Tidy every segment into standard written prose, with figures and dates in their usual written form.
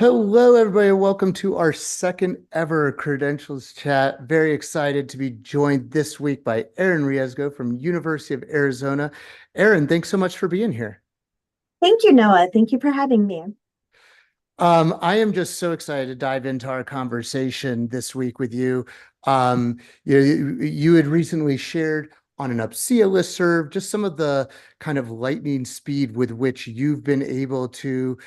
Hello, everybody, and welcome to our second ever Credentials Chat. Very excited to be joined this week by Erin Riesgo from University of Arizona. Erin, thanks so much for being here. Thank you, Noah. Thank you for having me. I am just so excited to dive into our conversation this week with you. You had recently shared on an UPSEA listserv just some of the kind of lightning speed with which you've been able to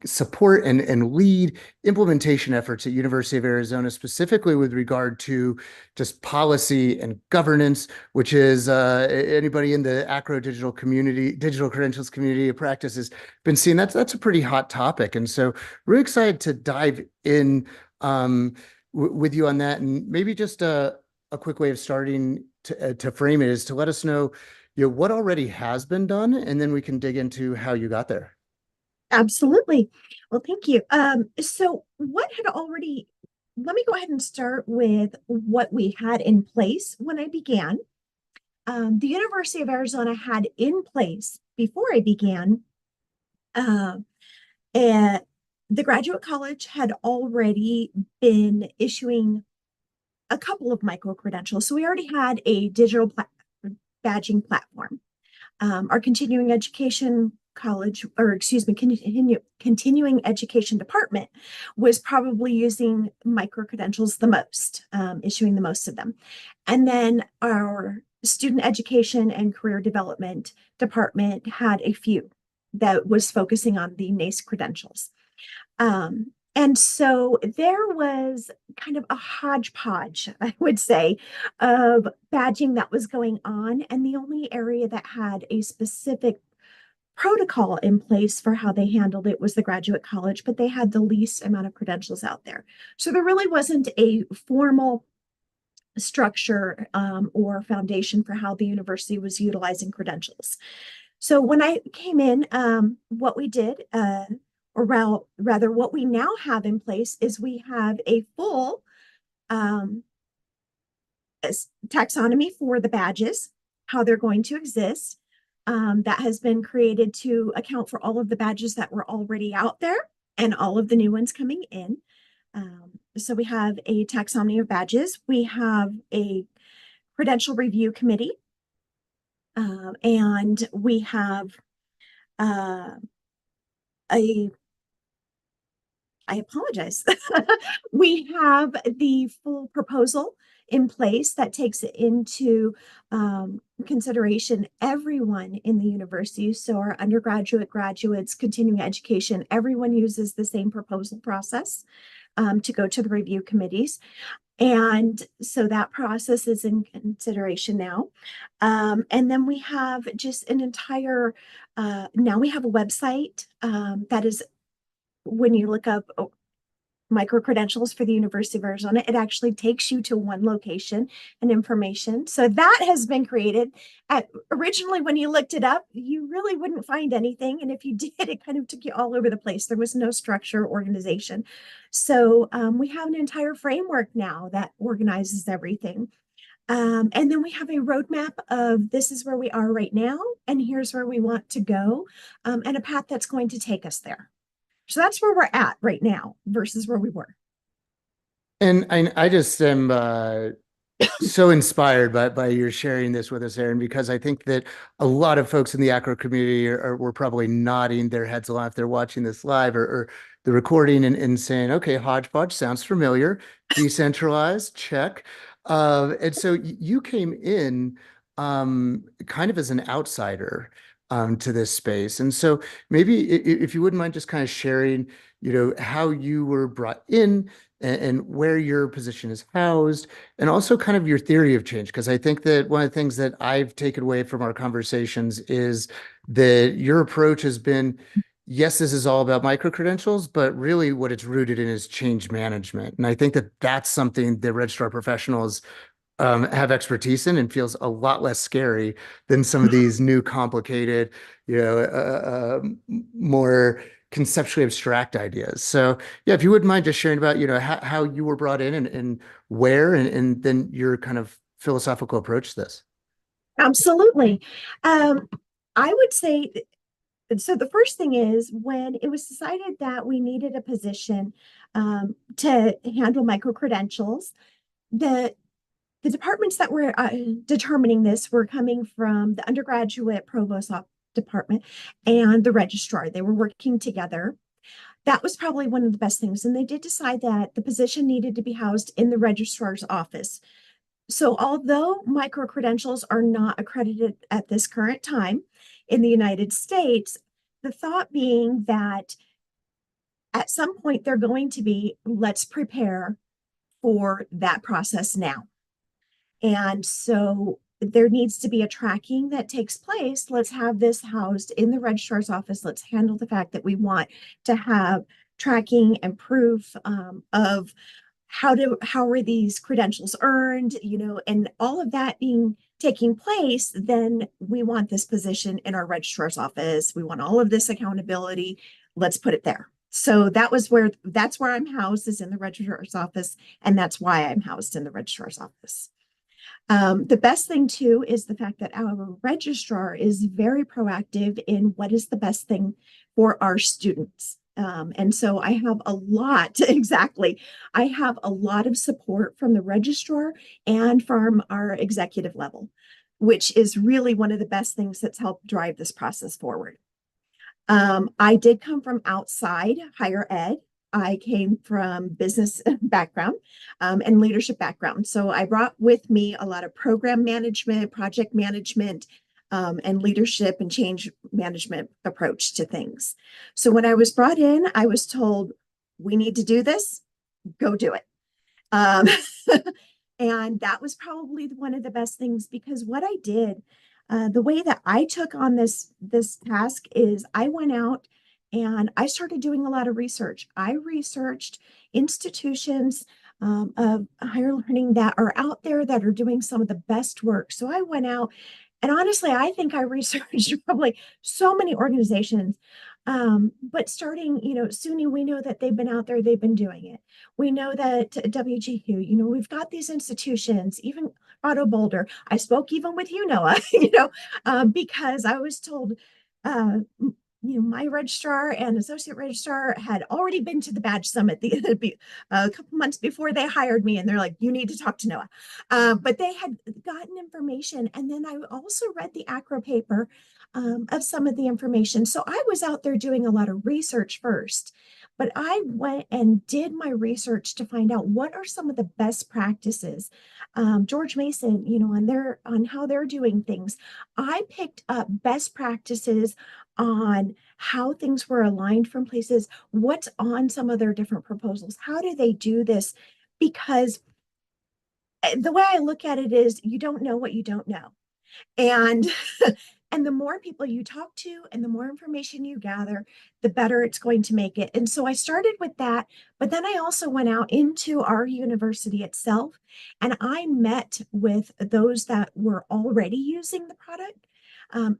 support and lead implementation efforts at University of Arizona, specifically with regard to just policy and governance, which is anybody in the AACRAO digital community, digital credentials community of practice has been seeing that's a pretty hot topic. And so really excited to dive in with you on that. And maybe just a quick way of starting to frame it is to let us know, what already has been done, and then we can dig into how you got there. Absolutely. Well, thank you. So let me go ahead and start with what we had in place when I began. The University of Arizona had in place before I began, uh, and the graduate college had already been issuing a couple of micro-credentials. So we already had a badging platform. Our continuing education college, or excuse me, continuing education department was probably using micro-credentials the most, issuing the most of them. And then our student education and career development department had a few that was focusing on the NACE credentials. And so there was kind of a hodgepodge, I would say, of badging that was going on. And the only area that had a specific protocol in place for how they handled it was the graduate college, but they had the least amount of credentials out there. So there really wasn't a formal structure or foundation for how the university was utilizing credentials. So when I came in, what we did, or rather, what we now have in place is we have a full um, taxonomy for the badges, how they're going to exist. That has been created to account for all of the badges that were already out there and all of the new ones coming in. So we have a taxonomy of badges. We have a credential review committee, and we have uh, a I apologize. We have the full proposal in place that takes into consideration everyone in the university. So, our undergraduate, graduates, continuing education, everyone uses the same proposal process to go to the review committees. And so that process is in consideration now. And then we have just an now we have a website that is when you look up micro-credentials for the University of Arizona, it actually takes you to one location and information. So that has been created. Originally, when you looked it up, you really wouldn't find anything. And if you did, it kind of took you all over the place. There was no structure or organization. So we have an entire framework now that organizes everything. And then we have a roadmap of this is where we are right now, and here's where we want to go, and a path that's going to take us there. So that's where we're at right now versus where we were. And I just am so inspired by your sharing this with us, Erin, because I think that a lot of folks in the ACRO community were probably nodding their heads a lot if they're watching this live or the recording and saying, okay, hodgepodge sounds familiar, decentralized, check. And so you came in kind of as an outsider to this space. And so maybe if you wouldn't mind just kind of sharing, how you were brought in and where your position is housed, and also kind of your theory of change. Because I think that one of the things that I've taken away from our conversations is that your approach has been, yes, this is all about micro-credentials, but really what it's rooted in is change management. And I think that that's something that registrar professionals have expertise in and feels a lot less scary than some of these new complicated, more conceptually abstract ideas. So yeah, if you wouldn't mind just sharing about, how you were brought in and where, and then your kind of philosophical approach to this. Absolutely. I would say So the first thing is when it was decided that we needed a position to handle micro-credentials, the the departments that were determining this were coming from the undergraduate provost department and the registrar. They were working together. That was probably one of the best things. And they did decide that the position needed to be housed in the registrar's office. So, although micro credentials are not accredited at this current time in the United States, the thought being that at some point they're going to be, let's prepare for that process now. And so there needs to be a tracking that takes place. Let's have this housed in the registrar's office. Let's handle the fact that we want to have tracking and proof of how are these credentials earned, and all of that being taking place. Then we want this position in our registrar's office. We want all of this accountability. Let's put it there. So that's where I'm housed, is in the registrar's office, and that's why I'm housed in the registrar's office. The best thing too is the fact that our registrar is very proactive in what is the best thing for our students. And so I have a lot, exactly. I have a lot of support from the registrar and from our executive level, which is really one of the best things that's helped drive this process forward. I did come from outside higher ed. I came from business background and leadership background. So I brought with me a lot of program management, project management, and leadership and change management approach to things. So when I was brought in, I was told, we need to do this, go do it. Um, and that was probably one of the best things, because what I did, the way that I took on this task is I went out and I started doing a lot of research. I researched institutions of higher learning that are out there that are doing some of the best work. So I went out, and honestly, I think I researched probably so many organizations. But starting, SUNY, we know that they've been out there, they've been doing it. We know that WGU, we've got these institutions, even Otto Boulder. I spoke even with you, Noah, because I was told, my registrar and associate registrar had already been to the badge summit a couple months before they hired me, and they're like, you need to talk to Noah. But they had gotten information, and then I also read the AACRAO paper of some of the information. So I was out there doing a lot of research first, but I went and did my research to find out what are some of the best practices. George Mason, on how they're doing things. I picked up best practices on how things were aligned from places, what's on some of their different proposals, how do they do this? Because the way I look at it is, you don't know what you don't know. And and the more people you talk to and the more information you gather, the better it's going to make it. And so I started with that, but then I also went out into our university itself, and I met with those that were already using the product,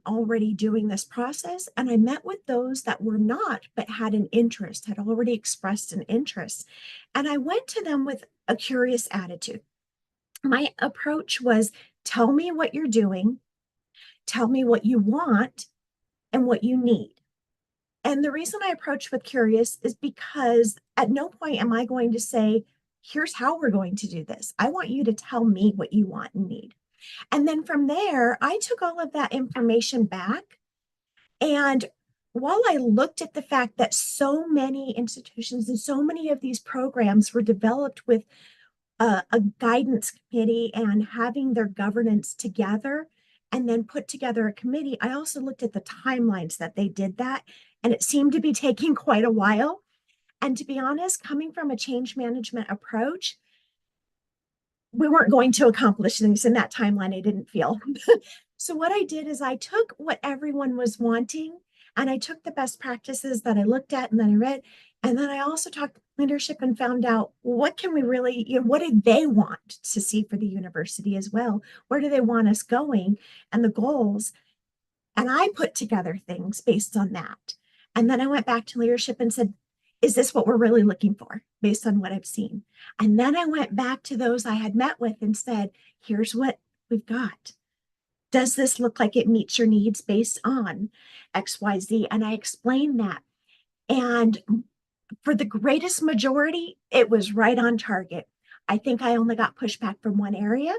already doing this process. And I met with those that were not, but had an interest, had already expressed an interest. And I went to them with a curious attitude. My approach was, tell me what you're doing, tell me what you want and what you need. And the reason I approach with curious is because at no point am I going to say, here's how we're going to do this. I want you to tell me what you want and need. And then from there, I took all of that information back. And while I looked at the fact that so many institutions and so many of these programs were developed with a guidance committee and having their governance together and then put together a committee, I also looked at the timelines that they did that, and it seemed to be taking quite a while. And to be honest, coming from a change management approach, we weren't going to accomplish things in that timeline, I didn't feel. So what I did is I took what everyone was wanting, and I took the best practices that I looked at and then I read, and then I also talked to leadership and found out, what can we really, what do they want to see for the university as well? Where do they want us going and the goals? And I put together things based on that. And then I went back to leadership and said, is this what we're really looking for based on what I've seen? And then I went back to those I had met with and said, here's what we've got. Does this look like it meets your needs based on XYZ? And I explained that. And for the greatest majority, it was right on target. I think I only got pushback from one area.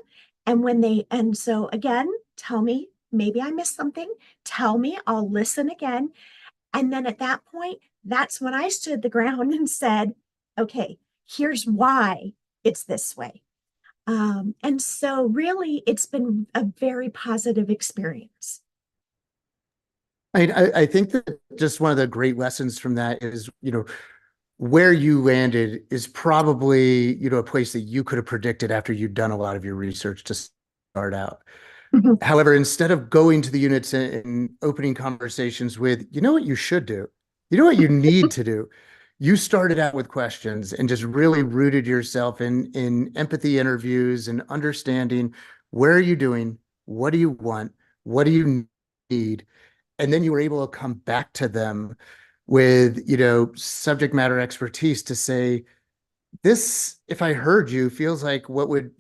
And so again, tell me, maybe I missed something. Tell me, I'll listen again. And then at that point, that's when I stood the ground and said, okay, here's why it's this way. And so really, it's been a very positive experience. I think that just one of the great lessons from that is, where you landed is probably, a place that you could have predicted after you'd done a lot of your research to start out. However, instead of going to the units and opening conversations with, you know what you should do, you know what you need to do, you started out with questions and just really rooted yourself in empathy interviews and understanding, where are you doing, what do you want, what do you need, and then you were able to come back to them with, subject matter expertise to say, this, if I heard you, feels like what would,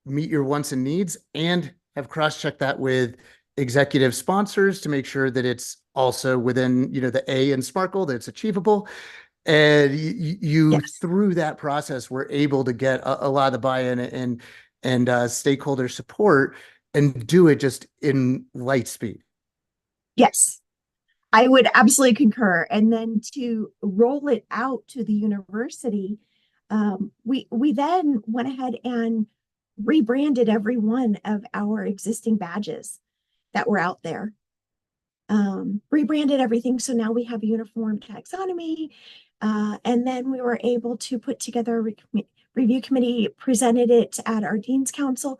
meet your wants and needs, and have cross-checked that with executive sponsors to make sure that it's also within, the A in Sparkle, that it's achievable. And you Yes. through that process were able to get a lot of the buy-in and stakeholder support, and do it just in light speed. Yes. I would absolutely concur. And then to roll it out to the university, we then went ahead and rebranded every one of our existing badges that were out there. Rebranded everything, so now we have a uniform taxonomy. And then we were able to put together a review committee, presented it at our dean's council.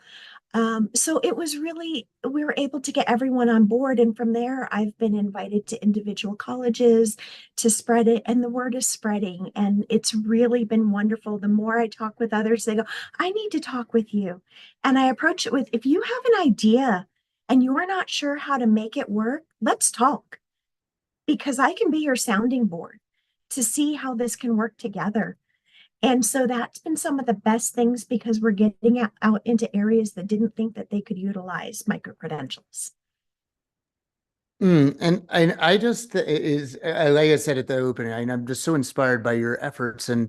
So it was really, we were able to get everyone on board. And from there, I've been invited to individual colleges to spread it, and the word is spreading. And it's really been wonderful. The more I talk with others, they go, I need to talk with you. And I approach it with, if you have an idea and you are not sure how to make it work, let's talk, because I can be your sounding board to see how this can work together. And so that's been some of the best things, because we're getting out into areas that didn't think that they could utilize micro-credentials. And I just like I said at the opening, I'm just so inspired by your efforts, and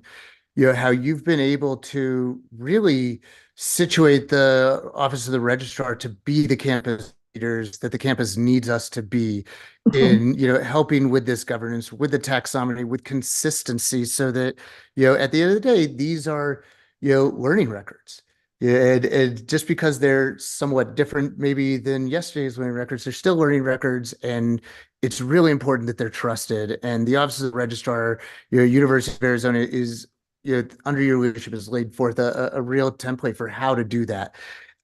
how you've been able to really situate the Office of the Registrar to be the campus leaders that the campus needs us to be in, helping with this governance, with the taxonomy, with consistency, so that, at the end of the day, these are, learning records. Yeah, and just because they're somewhat different maybe than yesterday's learning records, they're still learning records, and it's really important that they're trusted. And the Office of the Registrar, University of Arizona is, under your leadership, has laid forth a real template for how to do that.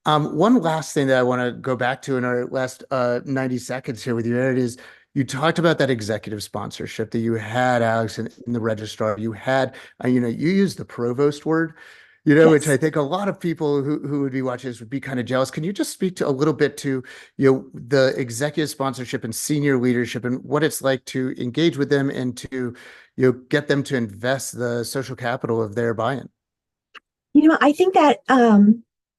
One last thing that I want to go back to in our last 90 seconds here with you, Erin, is you talked about that executive sponsorship that you had, Alex, in the registrar. You had, you used the provost word, which I Yes. think a lot of people who would be watching this would be kind of jealous. Can you just speak to a little bit to, the executive sponsorship and senior leadership, and what it's like to engage with them and to, get them to invest the social capital of their buy-in? I think that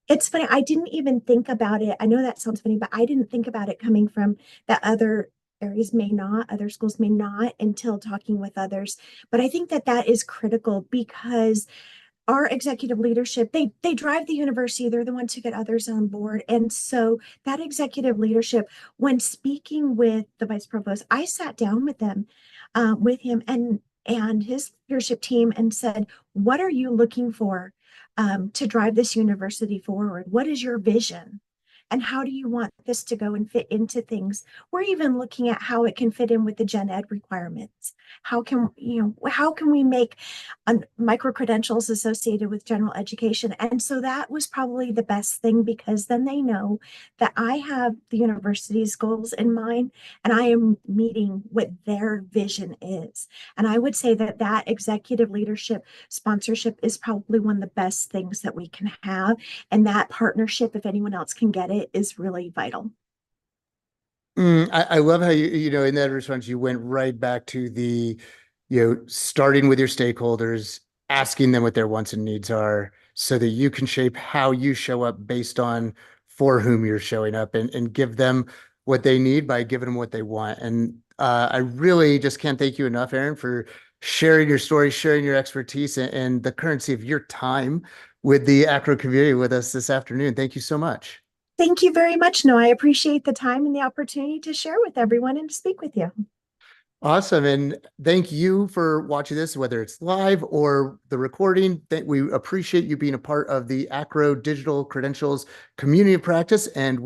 it's funny. I didn't even think about it. I know that sounds funny, but I didn't think about it coming from that other areas may not, other schools may not, until talking with others. But I think that that is critical, because our executive leadership, they drive the university, they're the ones who get others on board. And so that executive leadership, when speaking with the vice provost, I sat down with them, with him and his leadership team, and said, what are you looking for, to drive this university forward? What is your vision, and how do you want this to go and fit into things? We're even looking at how it can fit in with the gen ed requirements. How can we make micro credentials associated with general education? And so that was probably the best thing, because then they know that I have the university's goals in mind, and I am meeting what their vision is. And I would say that that executive leadership sponsorship is probably one of the best things that we can have. And that partnership, if anyone else can get it, is really vital. I love how in that response, you went right back to the, starting with your stakeholders, asking them what their wants and needs are, so that you can shape how you show up based on for whom you're showing up, and give them what they need by giving them what they want. And I really just can't thank you enough, Erin, for sharing your story, sharing your expertise, and the currency of your time with the AACRAO community with us this afternoon. Thank you so much. Thank you very much. No, I appreciate the time and the opportunity to share with everyone and to speak with you. Awesome. And thank you for watching this, whether it's live or the recording. We appreciate you being a part of the AACRAO Digital Credentials community of practice. And